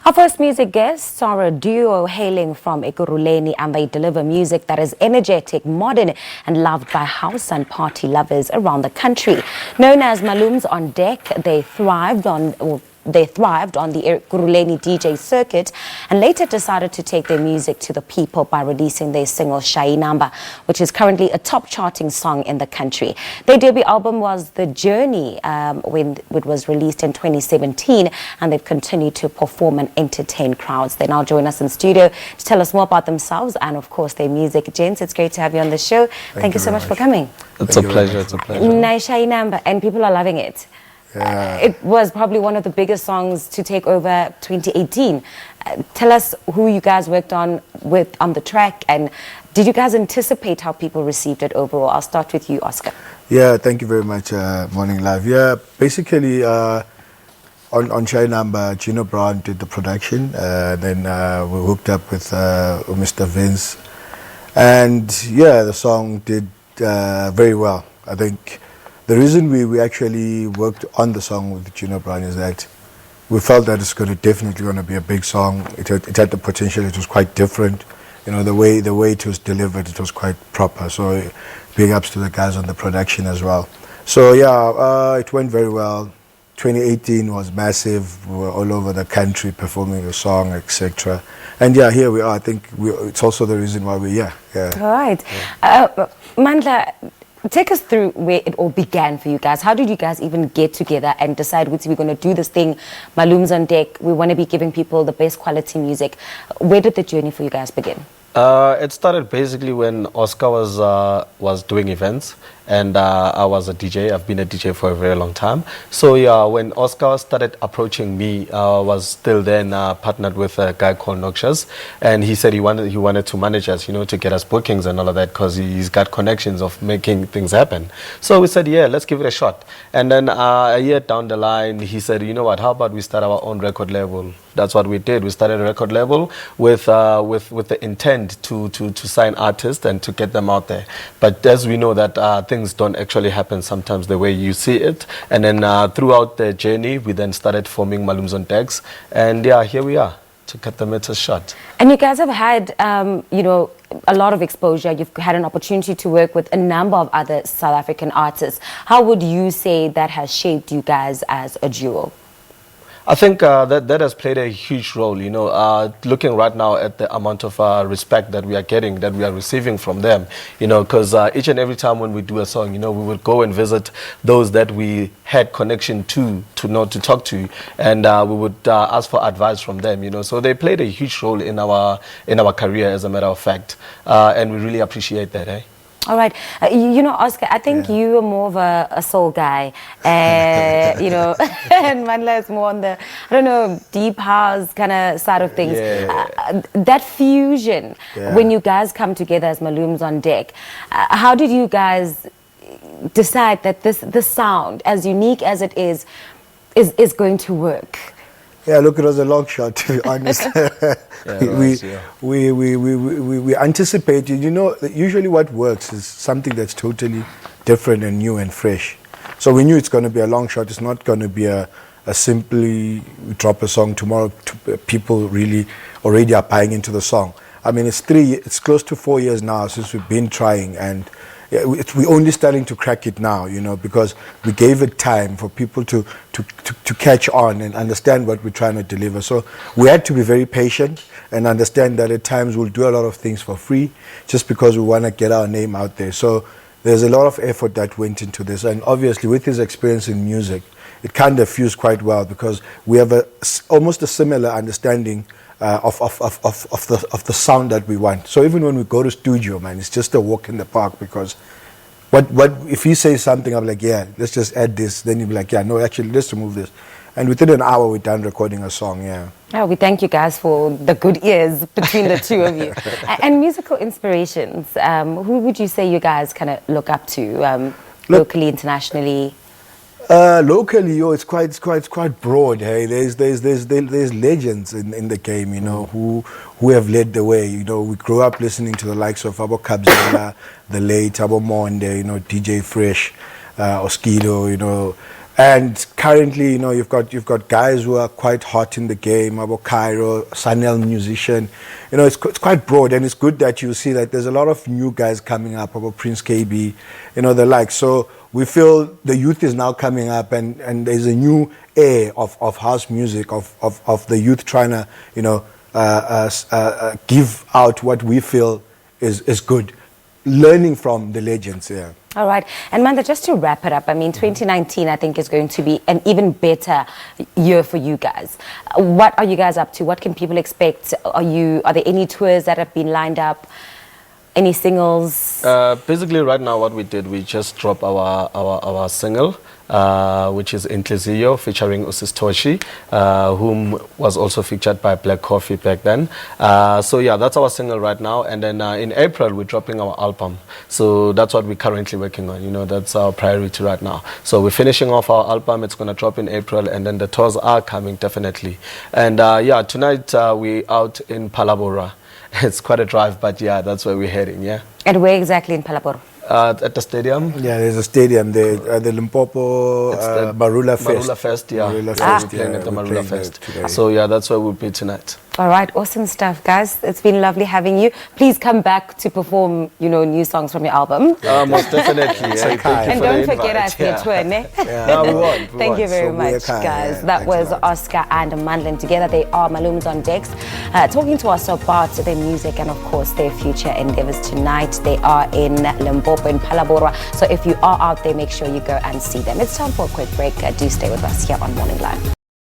Our first music guests are a duo hailing from Ekurhuleni, and they deliver music that is energetic, modern, and loved by house and party lovers around the country. Known as Malumz on deck, they thrived on the Ekurhuleni DJ circuit and later decided to take their music to the people by releasing their single Shay'Inumber, which is currently a top charting song in the country. Their debut album was The Journey when it was released in 2017, and they've continued to perform and entertain crowds. They now join us in studio to tell us more about themselves and of course their music. Gents, it's great to have you on the show. Thank you so much for coming. It's a pleasure. It's a pleasure. Nice Shay'Inumber, and people are loving it. Yeah. It was probably one of the biggest songs to take over 2018. Tell us who you guys worked on the track, and did you guys anticipate how people received it overall? I'll start with you, Oscar. Yeah, thank you very much, Morning Live. Yeah, basically on Shay'Inumber, Gino Brown did the production, then we hooked up with Mr. Vince, and yeah, the song did very well. I think the reason we actually worked on the song with Gino Brown is that we felt that it's definitely going to be a big song. It had the potential. It was quite different. You know, the way it was delivered, it was quite proper. So big ups to the guys on the production as well. So yeah, it went very well. 2018 was massive. We were all over the country performing the song, etc. And yeah, here we are. I think it's also the reason why we're here. Yeah. All right. Yeah. Mandla, take us through where it all began for you guys. How did you guys even get together and decide we're going to do this thing, Malumz on deck, we want to be giving people the best quality music? Where did the journey for you guys begin? It started basically when Oscar was doing events, and I was a DJ. I've been a DJ for a very long time. So yeah, when Oscar started approaching me, I was still then partnered with a guy called Noxious, and he said he wanted to manage us, you know, to get us bookings and all of that, because he's got connections of making things happen. So we said, yeah, let's give it a shot. And then a year down the line, he said, you know what, how about we start our own record label? That's what we did. We started a record label with the intent to sign artists and to get them out there. But as we know that things don't actually happen sometimes the way you see it. And then throughout the journey, we then started forming Malumz on decks. And yeah, here we are to cut the matter short. And you guys have had, you know, a lot of exposure. You've had an opportunity to work with a number of other South African artists. How would you say that has shaped you guys as a duo? I think that has played a huge role, you know, looking right now at the amount of respect that we are getting, that we are receiving from them, you know, because each and every time when we do a song, you know, we would go and visit those that we had connection to talk to, and we would ask for advice from them, you know, so they played a huge role in our career, as a matter of fact, and we really appreciate that, eh? All right. You know, Oscar, I think you are more of a soul guy, you know, and Mandla is more on the, I don't know, deep house kind of side of things. Yeah. That fusion, when you guys come together as Malumz on deck, how did you guys decide that this sound, as unique as it is going to work? Yeah, look, it was a long shot, to be honest. We anticipated, you know, usually what works is something that's totally different and new and fresh. So we knew it's going to be a long shot. It's not going to be a simply drop a song tomorrow. People really already are buying into the song. I mean, it's close to 4 years now since we've been trying, and we're only starting to crack it now, you know, because we gave it time for people to catch on and understand what we're trying to deliver. So we had to be very patient and understand that at times we'll do a lot of things for free just because we want to get our name out there. So there's a lot of effort that went into this, and obviously with his experience in music, it kind of fused quite well because we have almost a similar understanding of the sound that we want. So even when we go to studio, man, it's just a walk in the park, because what if he says something, I'm like, yeah, let's just add this. Then he'll be like, yeah, no, actually, let's remove this. And within an hour, we're done recording a song, yeah. Oh, we thank you guys for the good ears between the two of you. And musical inspirations, who would you say you guys kind of look up to, locally, internationally? Locally, it's quite broad. Hey, there's legends in the game, you know, who have led the way. You know, we grew up listening to the likes of Abo Kabzela, the late Abo Monde, you know, DJ Fresh, Oskido, you know, And currently, you know, you've got guys who are quite hot in the game. Abo Cairo, Sanel musician. You know, it's quite broad, and it's good that you see that there's a lot of new guys coming up. About Prince KB, you know, the like. So we feel the youth is now coming up, and there's a new air of house music, of the youth trying to, you know, give out what we feel is good, learning from the legends. Yeah. All right. And Manda, just to wrap it up, I mean, 2019, I think, is going to be an even better year for you guys. What are you guys up to? What can people expect? Are there any tours that have been lined up? Any singles? Basically, right now, what we did, we just dropped our single, which is Inhliziyo, featuring Usis Toshi, whom was also featured by Black Coffee back then. So yeah, that's our single right now. And then in April, we're dropping our album. So that's what we're currently working on. You know, that's our priority right now. So we're finishing off our album. It's going to drop in April. And then the tours are coming, definitely. And yeah, tonight we're out in Palabora. It's quite a drive, but yeah, that's where we're heading, yeah. And where exactly in Palabora? At the stadium. Yeah, there's a stadium there, the Limpopo Marula Fest. Marula Fest, yeah. Marula Fest, Fest, we're playing yeah, at the we're Marula playing Fest. there today. So yeah, that's where we'll be tonight. All right, awesome stuff, guys. It's been lovely having you. Please come back to perform, you know, new songs from your album. Most definitely. Yeah. Thank you And for don't the forget invite. us for your tour, ne? No, we won't. Thank you very So we are much, kind, guys. yeah. That Thanks a was lot. Oscar and Mandlin together. They are Malumz on decks, talking to us about their music and, of course, their future endeavors tonight. They are in Limpopo, in Palabora. So if you are out there, make sure you go and see them. It's time for a quick break. Do stay with us here on Morning Live.